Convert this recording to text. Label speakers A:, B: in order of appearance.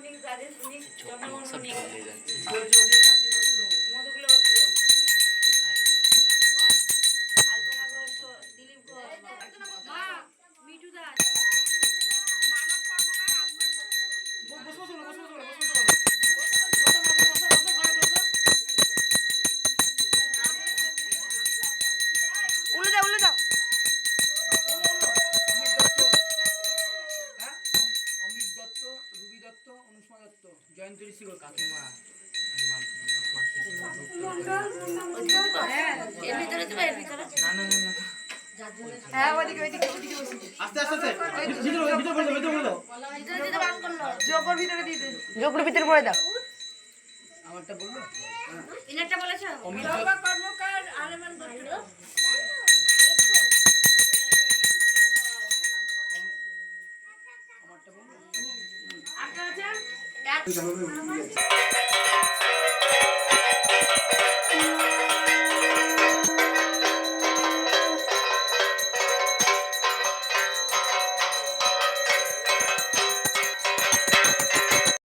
A: सब ले जाते
B: জয়ন্তী ঋষিগর কাকিমা না না না
C: হ্যাঁ ওদিকে ওদিকে ওদিকে বসে
B: আস্তে আস্তে ভিতরে ভিতরে বলে ভিতরে বলে
C: ভিতরে দিতে বান করলো জোকর ভিতরে দিয়ে দে জোকর ভিতরে পড়ে দাও
B: আমারটা বললো
C: ইনারটা বলেছ
B: অমিত
C: কর্মকার আলেমান দত্ত
B: আমারটা বললো
C: আচ্ছা আছে